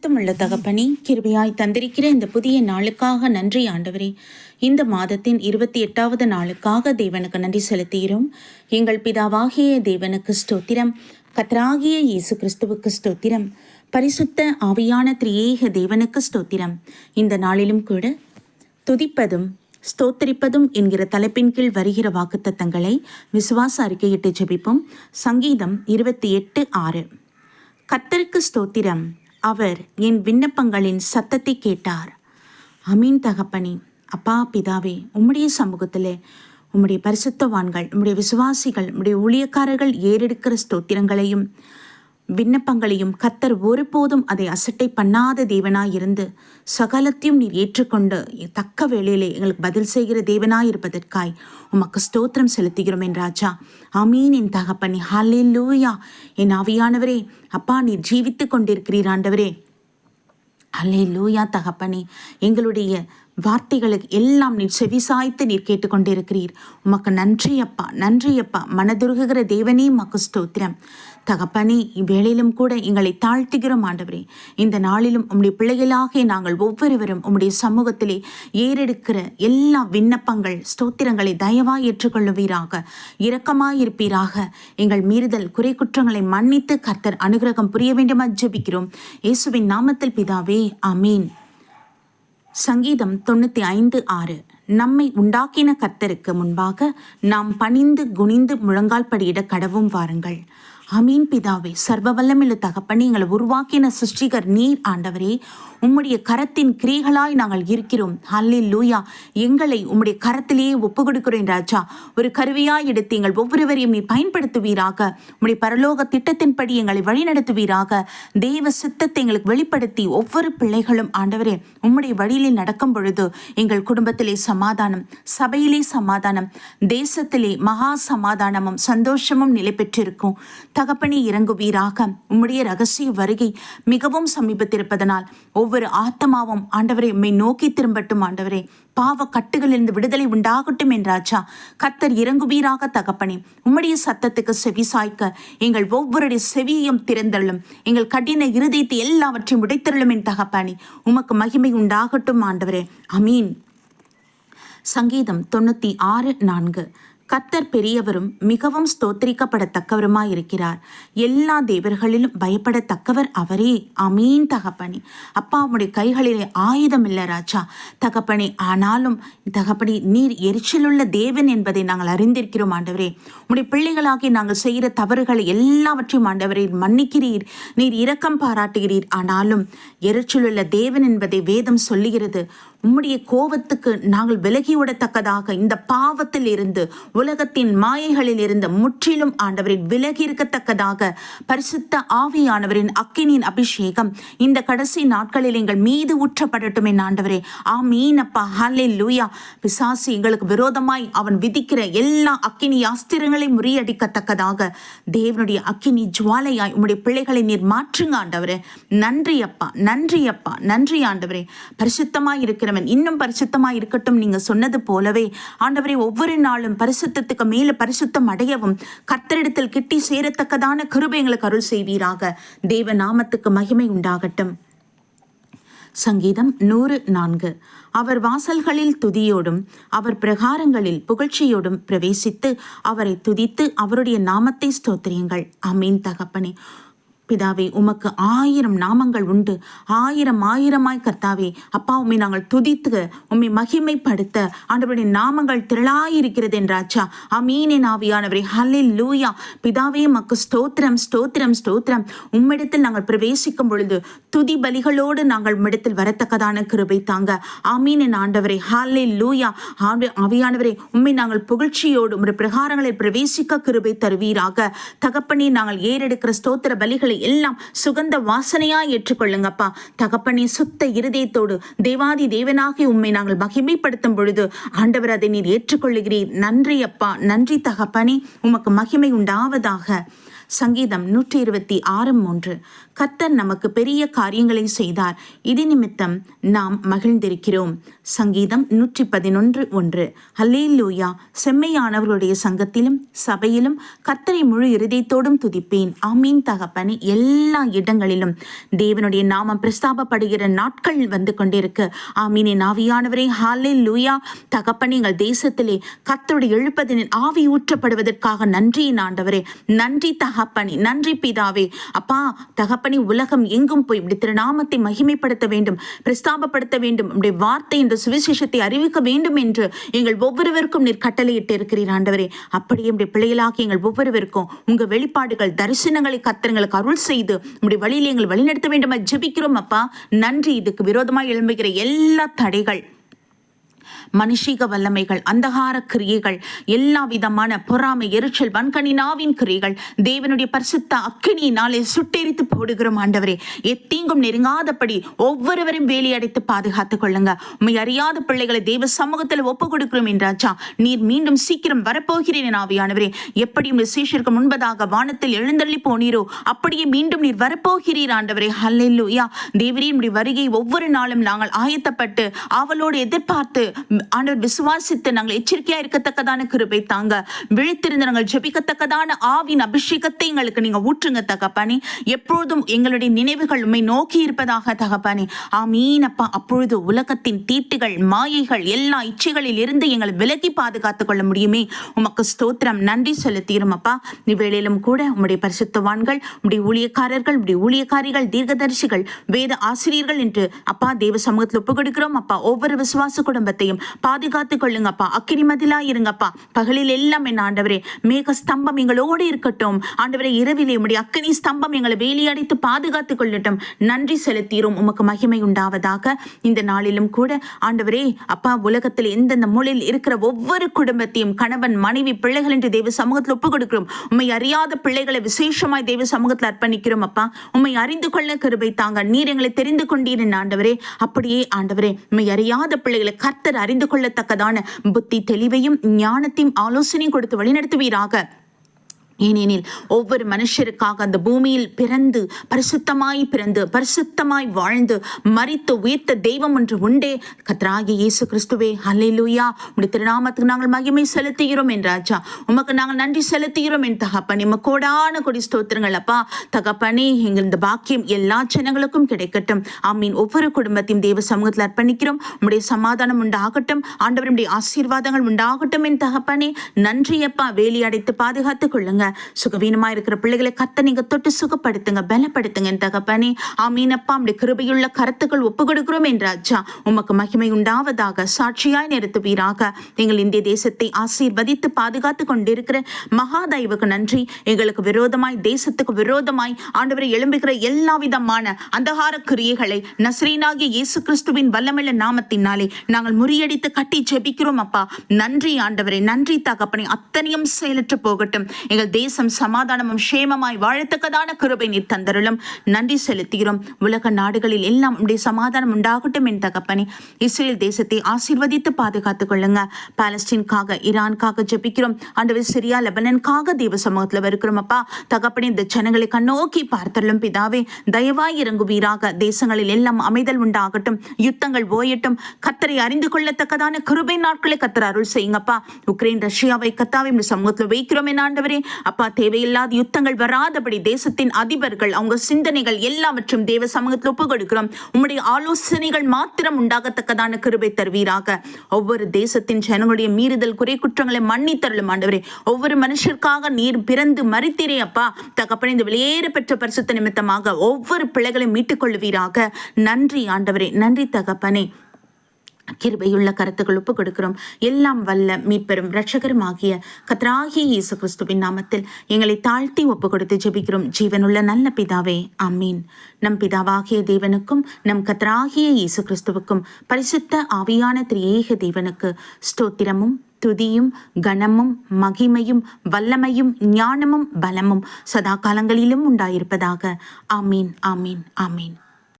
பரிசுத்தமுள்ள தகப்பனே, கிருபையாய் தந்திருக்கிற இந்த புதிய நாளுக்காக நன்றி ஆண்டவரே. இந்த மாதத்தின் 28வது நாளுக்காக தேவனுக்கு நன்றி செலுத்துகிறோம். எங்கள் பிதாவாகிய தேவனுக்கு ஸ்தோத்திரம். கர்த்தராகிய இயேசு கிறிஸ்துவுக்கு ஸ்தோத்திரம். பரிசுத்த ஆவியான திரியேக தேவனுக்கு ஸ்தோத்திரம். இந்த நாளிலும் கூட துதிப்பதும் ஸ்தோத்திரிப்பதும் என்கிற தலைப்பின் கீழ் வருகிற வாக்குத்தத்தங்களை விசுவாச அறிக்கையிட்டு ஜெபிப்போம். சங்கீதம் 28:6. கர்த்தருக்கு ஸ்தோத்திரம், அவர் என் விண்ணப்பங்களின் சத்தத்தை கேட்டார். அமீன் தகப்பனே. அப்பா பிதாவே, உம்முடைய சமூகத்தில் உம்முடைய பரிசுத்தவான்கள், உம்முடைய விசுவாசிகள், உம்முடைய ஊழியக்காரர்கள் ஏறெடுக்கிற ஸ்தோத்திரங்களையும் விண்ணப்பங்களையும் கர்த்தர் ஒருபோதும் அதை அசட்டை பண்ணாத தேவனாயிருந்து சகலத்தையும் நீர் ஏற்றுக்கொண்டு தக்க வேளையிலே எங்களுக்கு பதில் செய்கிற தேவனாயிருப்பதற்காய் உமக்கு ஸ்தோத்திரம் செலுத்துகிறோம் என் ராஜா. ஆமீன் என் தகப்பனே. ஹல்லேலூயா. என் ஆவியானவரே, அப்பா நீர் ஜீவித்து கொண்டிருக்கிறீர் ஆண்டவரே. ஹல்லேலூயா தகப்பனே. எங்களுடைய வார்த்தைகளுக்கு எல்லாம் நீர் செவிசாய்த்து நீர் கேட்டுக்கொண்டிருக்கிறீர். உமக்கு நன்றி அப்பா, நன்றி அப்பா. மனதுருகுகிற தேவனே உமக்கு ஸ்தோத்திரம் தகப்பனே. இவ்வேளையிலும் கூட எங்களை தாழ்த்துகிறோம் ஆண்டவரே. இந்த நாளிலும் உம்முடைய பிள்ளைகளாகிய நாங்கள் ஒவ்வொருவரும் உம்முடைய சமூகத்திலே ஏறெடுக்கிற எல்லா விண்ணப்பங்கள் ஸ்தோத்திரங்களை தயவாய் ஏற்றுக்கொள்ளுவீராக, இரக்கமாயிருப்பீராக. எங்கள் மீறுதல் குறை குற்றங்களை மன்னித்து கர்த்தர் அனுகிரகம் புரிய வேண்டும் ஜெபிக்கிறோம் இயேசுவின் நாமத்தில் பிதாவே, ஆமீன். சங்கீதம் 95:6. நம்மை உண்டாக்கின கர்த்தருக்கு முன்பாக நாம் பணிந்து குனிந்து முழங்கால் படியிட கடவும் வாருங்கள். அமீன் பிதாவே. சர்வ வல்லமையுள்ள தகப்பனே, எங்களை உருவாக்கின சிருஷ்டிகர் நீர் ஆண்டவரே. உம்முடைய கரத்தின் கிரியைகளாய் நாங்கள் இருக்கிறோம். ஹல்லேலூயா. எங்களை உம்முடைய கரத்திலேயே ஒப்பு கொடுக்கிறேன் ராஜா. ஒரு கருவியாய் எடுத்து எங்கள் ஒவ்வொருவரையும் நீ பயன்படுத்துவீராக. உம்முடைய பரலோக திட்டத்தின்படி எங்களை வழிநடத்துவீராக. தேவ சித்தத்தை எங்களுக்கு வெளிப்படுத்தி ஒவ்வொரு பிள்ளைகளும் ஆண்டவரே உம்முடைய வழியிலே நடக்கும் பொழுது எங்கள் குடும்பத்திலே சமாதானம், சபையிலே சமாதானம், தேசத்திலே மகா சமாதானமும் சந்தோஷமும் நிலை பெற்றிருக்கும். தகப்பனே இறங்குவீராக. உம்முடைய ரகசிய வருகை மிகவும் சமீபத்திருப்பதனால் ஒவ்வொரு ஆத்மாவும் ஆண்டவரை உம்மை நோக்கி திரும்பட்டும் ஆண்டவரே. பாவ கட்டுகளிலிருந்து விடுதலை உண்டாகட்டும் என்றாச்சா. கர்த்தர் இறங்குவீராக தகப்பனே. உம்முடைய சத்தத்துக்கு செவி சாய்க்க எங்கள் ஒவ்வொருடைய செவியையும் திறந்தள்ளும். எங்கள் கடின இருதயத்தை எல்லாவற்றையும் உடைத்தருளும் என் தகப்பனே. உமக்கு மகிமை உண்டாகட்டும் ஆண்டவரே. அமீன். சங்கீதம் 96:4. கர்த்தர் பெரியவரும் மிகவும் ஸ்தோத்திரிக்கப்படத்தக்கவருமாயிருக்கிறார். எல்லா தேவர்களிலும் பயப்படத்தக்கவர் அவரே. அமீன் தகப்பனே. அப்பா உம்முடைய கைகளிலே ஆயுதம் இல்லை ராஜா தகப்பனே. ஆனாலும் தகப்பனே நீர் எரிச்சலுள்ள தேவன் என்பதை நாங்கள் அறிந்திருக்கிறோம் ஆண்டவரே. உம்முடைய பிள்ளைகளாகி நாங்கள் செய்கிற தவறுகளை எல்லாவற்றையும் ஆண்டவரே மன்னிக்கிறீர், நீர் இரக்கம் பாராட்டுகிறீர். ஆனாலும் எரிச்சலுள்ள தேவன் என்பதை வேதம் சொல்லுகிறது. உம்முடைய கோபத்துக்கு நாங்கள் விலகிவிடத்தக்கதாக இந்த பாவத்தில் இருந்து உலகத்தின் மாயைகளில் இருந்து முற்றிலும் ஆண்டவரின் விலகி இருக்கத்தக்கதாக பரிசுத்த ஆவியானவரின் அக்கினியின் அபிஷேகம் இந்த கடைசி நாட்களில் எங்கள் மீது ஊற்றப்படட்டும் என் ஆண்டவரே. ஆமீன் அப்பா. ஹல்லேலூயா. பிசாசு எங்களுக்கு விரோதமாய் அவன் விதிக்கிற எல்லா அக்கினி ஆஸ்திரங்களை முறியடிக்கத்தக்கதாக தேவனுடைய அக்கினி ஜுவாலையாய் உம்முடைய பிள்ளைகளை நீர் மாற்றுங்க ஆண்டவரே. நன்றி அப்பா, நன்றி அப்பா, நன்றி ஆண்டவரே. பரிசுத்தமாய் இருக்கிறவன் இன்னும் பரிசுத்தமாய் இருக்கட்டும் நீங்க சொன்னது போலவே ஆண்டவரே. ஒவ்வொரு நாளும் பரிசுத்தத்துக்கு மேல பரிசுத்தம் அடையவும் கர்த்தரிடத்தில் கிட்டி சேரத்தக்கதான கிருபை எங்களுக்கு அருள் செய்வீராக. தேவ நாமத்துக்கு மகிமை உண்டாகட்டும். சங்கீதம் 104. அவர் வாசல்களில் துதியோடும் அவர் பிரகாரங்களில் புகழ்ச்சியோடும் பிரவேசித்து அவரை துதித்து அவருடைய நாமத்தை ஸ்தோத்திரியுங்கள். அமீன் தகப்பனே. பிதாவே உமக்கு 1000 நாமங்கள் உண்டு. 1000 கர்த்தாவே அப்பா உம்மை நாங்கள் துதித்து உம்மை மகிமைப்படுத்த ஆண்டவருடைய நாமங்கள் திரளாயிருக்கிறது என்றாச்சா. அமீனின் ஆவியானவரே. ஹல்லேலூயா. பிதாவே உமக்கு ஸ்தோத்திரம், ஸ்தோத்திரம், ஸ்தோத்திரம். உம்மிடத்தில் நாங்கள் பிரவேசிக்கும் பொழுது துதி பலிகளோடு நாங்கள் உம்மிடத்தில் வரத்தக்கதான கிருபை தாங்க. ஆமீனின் ஆண்டவரே. ஹல்லேலூயா. ஆவியானவரே உம்மை நாங்கள் புகழ்ச்சியோடு உம்முடைய பிரகாரங்களில் பிரவேசிக்க கிருபை தருவீராக. தகப்பனே நாங்கள் ஏறெடுக்கிற ஸ்தோத்திர பலிகளை எல்லாம் சுகந்த வாசனையாய் ஏற்றுக்கொள்ளுங்கப்பா தகப்பனே. சுத்த இருதயத்தோடு தேவாதி தேவனாகி உம்மை நாங்கள் மகிமைப்படுத்தும் பொழுது ஆண்டவர் அதை நீர் ஏற்றுக்கொள்ளுகிறீர். நன்றி அப்பா, நன்றி தகப்பனே. உமக்கு மகிமை உண்டாவதாக. சங்கீதம் 126:3. கர்த்தர் நமக்கு பெரிய காரியங்களை செய்தார், இது நிமித்தம் நாம் மகிழ்ந்திருக்கிறோம். சங்கீதம் 111:1. அல்லேலூயா. செம்மையானவர்களுடைய சங்கத்திலும் சபையிலும் கர்த்தரை முழு இருதயத்தோடும் துதிப்பேன். ஆமீன் தகப்பனே. எல்லா இடங்களிலும் தேவனுடைய நாமம் பிரஸ்தாபப்படுகிற நாட்கள் வந்து கொண்டிருக்கு. ஆமீனே. ஆவியானவரே, ஹல்லேலூயா. தகப்பனே, எங்கள் தேசத்திலே கர்த்தருடைய எழுப்பதின் ஆவி ஊற்றப்படுவதற்காக நன்றி ஆண்டவரே. நன்றி தகப்பனே. நன்றி பிதாவே. அப்பா தகப்பனே, உலகம் எங்கும் போய் இப்படி திருநாமத்தை மகிமைப்படுத்த வேண்டும், பிரஸ்தாபப்படுத்த வேண்டும், உடைய வார்த்தை என்ற சுவிசேஷத்தை அறிவிக்க வேண்டும் என்று எங்கள் ஒவ்வொருவருக்கும் நீர் கட்டளையிட்டு இருக்கிறீர் ஆண்டவரே. அப்படியே உடைய பிள்ளைகளாகி எங்கள் ஒவ்வொருவருக்கும் உங்க வெளிப்பாடுகள் தரிசனங்களை கர்த்தர்களுக்கு அருள் செய்து உடைய வழியிலே எங்கள் வழிநடத்த வேண்டும் ஜெபிக்கிறோம் அப்பா. நன்றி. இதுக்கு விரோதமாக எழும்புகிற எல்லா தடைகள், மனுஷீக வல்லமைகள், அந்தகார கிரியைகள், எல்லா விதமான பொறாமை, எரிச்சல், வன்கணினாவின் கிரியைகள் தேவனுடைய பரிசுத்த அக்கினியினாலே சுட்டெரித்து போடுகிறோம் ஆண்டவரே. எத்தீங்கும் நெருங்காதபடி ஒவ்வொருவரும் வேலையடைத்து பாதுகாத்துக் கொள்ளுங்க. உண்மை அறியாத பிள்ளைகளை தேவ சமூகத்தில் ஒப்பு கொடுக்கிறோம் என்றாச்சா. நீர் மீண்டும் சீக்கிரம் வரப்போகிறேன் ஆவியானவரே. எப்படி சீஷருக்கு முன்பதாக வானத்தில் எழுந்தள்ளி போனீரோ அப்படியே மீண்டும் நீர் வரப்போகிறீர் ஆண்டவரே. ஹல்லேலூயா. தேவரீர் வருகை ஒவ்வொரு நாளும் நாங்கள் ஆயத்தப்பட்டு அவளோடு எதிர்பார்த்து ஆண்டவர் விசுவாசித்து நாங்கள் எச்சரிக்கையா இருக்கத்தக்கதான கிருபை தாங்க. விழித்திருந்து நாங்கள் ஜெபிக்கத்தக்கதான ஆவின் அபிஷேகத்தை எங்களுக்கு நீங்க ஊற்றுங்க தகப்பானே. எப்பொழுதும் எங்களுடைய நினைவுகள் உண்மை நோக்கி இருப்பதாக தகப்பானே. ஆமீன் அப்பா. அப்பொழுது உலகத்தின் தீட்டுகள், மாயைகள், எல்லா இச்சைகளில் இருந்து எங்களை விலக்கி பாதுகாத்துக் கொள்ள முடியுமே. உமக்கு ஸ்தோத்திரம். நன்றி செலுத்தீரும் அப்பா. இவ்வேளையிலும் கூட உம்முடைய பரிசுத்தவான்கள், உம்முடைய ஊழியக்காரர்கள், உம்முடைய ஊழியக்காரிகள், தீர்க்கதரிசிகள், வேத ஆசிரியர்கள் என்று அப்பா தேவ சமூகத்தில் ஒப்பு கொடுக்கிறோம் அப்பா. ஒவ்வொரு விசுவாச குடும்பத்தையும் பாதுகாத்துக் கொள்ளுங்கப்பா. அக்கினி மதிலா இருங்கப்பா. பகலில் எல்லாம் என் ஆண்டவரே மேக ஸ்தம்பம் எங்களோடு இருக்கட்டும் ஆண்டவரே. இரவிலே உம்முடைய அக்கினி ஸ்தம்பம் எங்களை வேலியடைத்து பாதுகாத்துக் கொள்ளட்டும். நன்றி செலுத்தீரும். உமக்கு மகிமை உண்டாவதாக. இந்த நாளிலும் கூட ஆண்டவரே அப்பா, உலகத்தில் எந்தெந்த மூலையில் இருக்கிற ஒவ்வொரு குடும்பத்தையும் கணவன், மனைவி, பிள்ளைகள் என்று தேவ சமூகத்தில் ஒப்புக் கொடுக்கிறோம். உண்மை அறியாத பிள்ளைகளை விசேஷமாய் தேவ சமூகத்தில் அர்ப்பணிக்கிறோம் அப்பா. உண்மை அறிந்து கொள்ள கிருபை தாங்க. நீர் எங்களை தெரிந்து கொண்டீர் ஆண்டவரே. அப்படியே ஆண்டவரே உண்மை அறியாத பிள்ளைகளை கர்த்தர் அறிந்து கொள்ளத்தக்கதான புத்தி, தெளிவையும் ஞானத்தையும் ஆலோசனையும் கொடுத்து வழிநடத்துவீராக. ஏனெனில் ஒவ்வொரு மனுஷருக்காக அந்த பூமியில் பிறந்து பரிசுத்தமாய் வாழ்ந்து மரித்து உயிர்த்த தெய்வம் ஒன்று உண்டே, கர்த்தராகிய இயேசு கிறிஸ்துவே. அல்லேலூயா. உம்முடைய திருநாமத்துக்கு நாங்கள் மகிமை செலுத்துகிறோம் என்றாச்சா. உமக்கு நாங்கள் நன்றி செலுத்துகிறோம் என் தகப்பனே. கோடான கொடி ஸ்தோத்திரங்கள் அப்பா. தகப்பனே, எங்கள் இந்த பாக்கியம் எல்லா ஜனங்களுக்கும் கிடைக்கட்டும். ஆமீன். ஒவ்வொரு குடும்பத்தையும் தேவ சமூகத்தில் அர்ப்பணிக்கிறோம். உம்முடைய சமாதானம் உண்டாகட்டும் ஆண்டவருடைய ஆசீர்வாதங்கள் உண்டாகட்டும் என் தகப்பனே. நன்றி அப்பா. வேலி அடைத்து பாதுகாத்துக் கொள்ளுங்க. சுகவீனமா இருக்கிற பிள்ளைகளை கர்த்தர் நீங்க தொட்டு சுகப்படுத்துங்க, பலப்படுத்துங்க என் தகப்பனே. ஆமீனப்பா. நம்முடைய கிருபையுள்ள கருத்துக்கள் ஒப்பு கொடுக்கிறோம் என்றாச்சா. உமக்கு மகிமை உண்டாவதாக. சாட்சியாய் நிறுத்துவீராக. எங்கள் இந்திய தேசத்தை ஆசீர்வதித்து பாதுகாத்து கொண்டிருக்கிற மகாதேவுக்கு நன்றி. எங்களுக்கு விரோதமாய், தேசத்துக்கு விரோதமாய் ஆண்டவரை எழும்புகிற எல்லா விதமான அந்தகார கிரியைகளை நசரேயனாகிய இயேசு கிறிஸ்துவின் வல்லமையுள்ள நாமத்தினாலே நாங்கள் முறியடித்து கட்டி ஜெபிக்கிறோம் அப்பா. நன்றி ஆண்டவரே. நன்றி தகப்பனே. அத்தனையும் செயலற்று போகட்டும். எங்கள் தேசம் சமாதானமும் சேமமாய் வாழத்தக்கதான கிருபை நீர் தந்தருளும். நன்றி செலுத்துகிறோம். உலக நாடுகளில் எல்லாம் உடைய சமாதானம் உண்டாகட்டும் என் தகப்பனே. இஸ்ரேல் தேசத்தை ஆசீர்வதித்து பாதுகாத்துக் கொள்ளுங்க. பாலஸ்தீனுக்காக, ஈரானுக்காக ஜெபிக்கிறோம் ஆண்டவர். சிரியா, லெபனானுக்காக தேவ சமூகத்தில் வருகிறோம் அப்பா. தகப்பனே, இந்த ஜனங்களை கண்ணோக்கி பார்த்தருளும் பிதாவே. தயவாய் இறங்குவீராக. தேசங்களில் எல்லாம் அமைதல் உண்டாகட்டும். யுத்தங்கள் ஓயட்டும். கர்த்தரை அறிந்து கொள்ளத்தக்கதான கிருபை நாட்களை கர்த்தர் அருள் செய்யுங்கப்பா. உக்ரைன், ரஷ்யாவை கர்த்தாவை சமூகத்தில் வைக்கிறோம் என் ஆண்டவரே. அப்பா, தேவையில்லாத யுத்தங்கள் வராதபடி தேசத்தின் அதிபர்கள், அவங்க சிந்தனைகள் எல்லாவற்றும் தேவ சமூகத்தில் ஒப்பு கொடுக்கிறோம். உம்முடைய ஆலோசனைகள் மாத்திரம் உண்டாகத்தக்கதான கிருபை தருவீராக. ஒவ்வொரு தேசத்தின் ஜனங்களுடைய மீறுதல், குறை, குற்றங்களை மன்னித்தருளும் ஆண்டவரே. ஒவ்வொரு மனுஷருக்காக நீர் பிறந்து மரித்தீரே அப்பா. தகப்பனே, இந்த வெளியேற பெற்ற பரிசுத்த நிமித்தமாக ஒவ்வொரு பிள்ளைகளையும் மீட்டுக் கொள்வீராக. நன்றி ஆண்டவரே. நன்றி தகப்பனே. கிருபையுள்ள கருத்துக்கள் ஒப்பு கொடுக்கிறோம். எல்லாம் வல்ல மீட்பெரும் இரட்சகரும் ஆகிய கர்த்தராகிய இயேசு கிறிஸ்துவின் நாமத்தில் எங்களை தாழ்த்தி ஒப்பு கொடுத்து ஜெபிக்கிறோம். ஜீவனுள்ள நல்ல பிதாவே. ஆமீன். நம் பிதாவாகிய தேவனுக்கும் நம் கர்த்தராகிய இயேசு கிறிஸ்துவுக்கும் பரிசுத்த ஆவியான திரியேக தேவனுக்கு ஸ்தோத்திரமும் துதியும் கனமும் மகிமையும் வல்லமையும் ஞானமும் பலமும் சதா காலங்களிலும் உண்டாயிருப்பதாக. ஆமீன். ஆமீன். ஆமீன்.